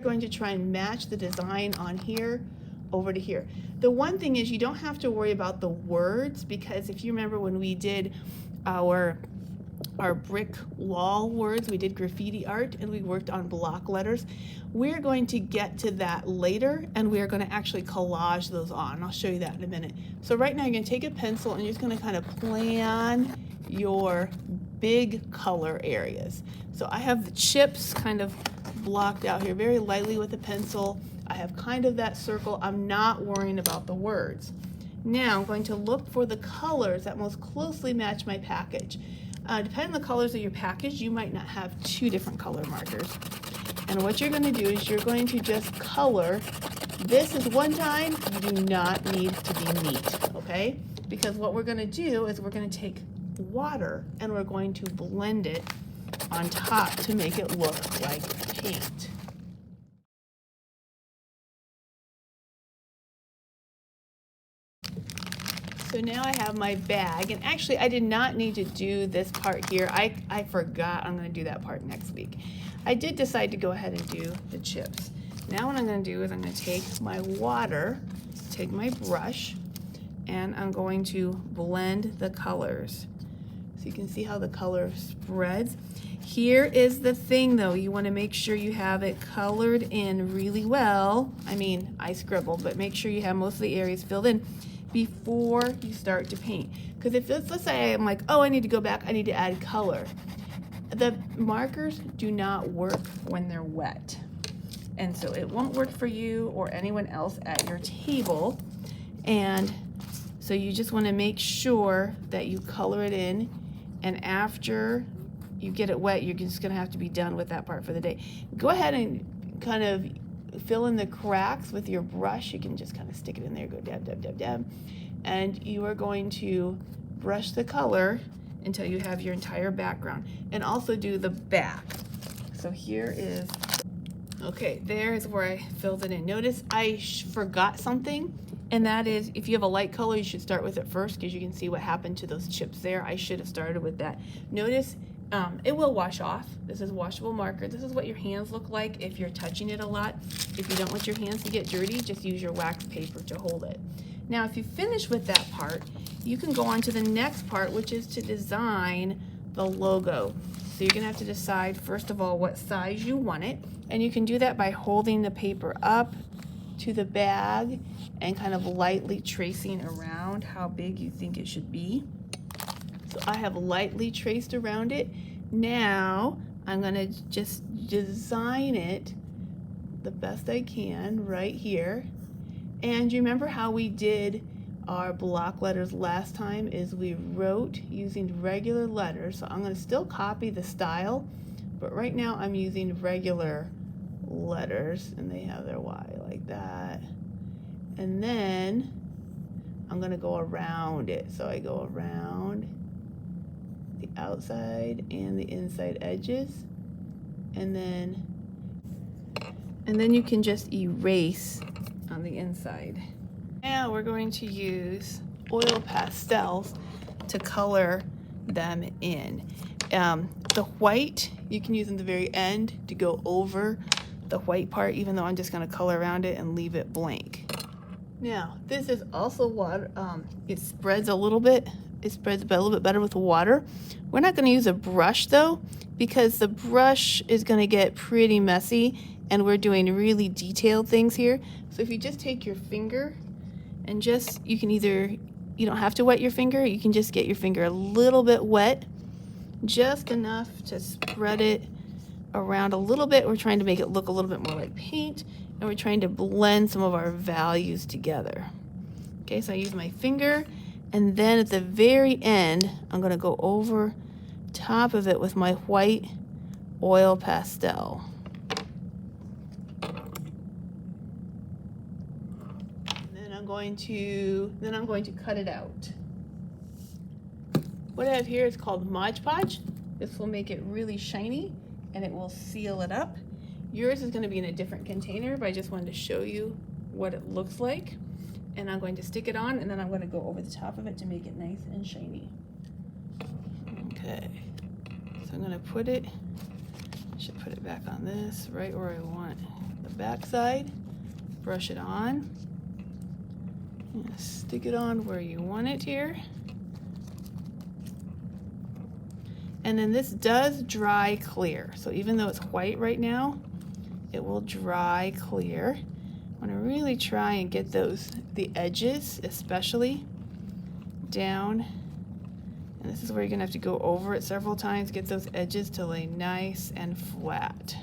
going to try and match the design on here over to here. The one thing is you don't have to worry about the words, because if you remember when we did our brick wall words, we did graffiti art and we worked on block letters. We're going to get to that later, and we are going to actually collage those on. I'll show you that in a minute. So right now you're going to take a pencil and you're just going to kind of plan your big color areas. So I have the chips kind of blocked out here very lightly with a pencil. I have kind of that circle. I'm not worrying about the words. Now I'm going to look for the colors that most closely match my package. Depending on the colors of your package, you might not have two different color markers. And what you're going to do is you're going to just color. This is one time you do not need to be neat, okay? Because what we're going to do is we're going to take water and we're going to blend it on top to make it look like paint. So now I have my bag, and actually I did not need to do this part here. I forgot. I'm going to do that part next week. I did decide to go ahead and do the chips. Now what I'm going to do is I'm going to take my water, take my brush, and I'm going to blend the colors. So you can see how the color spreads. Here is the thing though, you want to make sure you have it colored in really well. I mean, I scribbled, but make sure you have most of the areas filled in before you start to paint. Because if let's say I'm like, oh, I need to go back, I need to add color. The markers do not work when they're wet. And so it won't work for you or anyone else at your table. And so you just want to make sure that you color it in, and after you get it wet, you're just going to have to be done with that part for the day. Go ahead and kind of fill in the cracks with your brush. You can just kind of stick it in there, go dab, dab, dab, dab. And you are going to brush the color until you have your entire background. And also do the back. So here is, okay, there is where I filled it in. Notice I forgot something, and that is if you have a light color, you should start with it first, because you can see what happened to those chips there. I should have started with that. Notice it will wash off. This is washable marker. This is what your hands look like if you're touching it a lot. If you don't want your hands to get dirty, just use your wax paper to hold it. Now, if you finish with that part, you can go on to the next part, which is to design the logo. So you're gonna have to decide, first of all, what size you want it. And you can do that by holding the paper up to the bag and kind of lightly tracing around how big you think it should be. So I have lightly traced around it. Now I'm gonna just design it the best I can right here. And you remember how we did our block letters last time, is we wrote using regular letters. So I'm gonna still copy the style, but right now I'm using regular letters, and they have their Y like that. And then I'm gonna go around it. So I go around the outside and the inside edges, and then you can just erase on the inside. Now we're going to use oil pastels to color them in. The white you can use in the very end to go over the white part, even though I'm just going to color around it and leave it blank. Now this is also water. It spreads a little bit. It spreads a little bit better with water. We're not going to use a brush though, because the brush is going to get pretty messy, and we're doing really detailed things here. So if you just take your finger and just, you can either, you don't have to wet your finger, you can just get your finger a little bit wet, just enough to spread it around a little bit. We're trying to make it look a little bit more like paint, and we're trying to blend some of our values together. Okay, so I use my finger, and then at the very end, I'm gonna go over top of it with my white oil pastel. Then I'm going to cut it out. What I have here is called Mod Podge. This will make it really shiny, and it will seal it up. Yours is going to be in a different container, but I just wanted to show you what it looks like. And I'm going to stick it on, and then I'm going to go over the top of it to make it nice and shiny. Okay, so I'm going to put it, I should put it back on this right where I want the back side, brush it on, and stick it on where you want it here. And then this does dry clear. So even though it's white right now, it will dry clear. I want to really try and get the edges especially down. And this is where you're going to have to go over it several times, get those edges to lay nice and flat.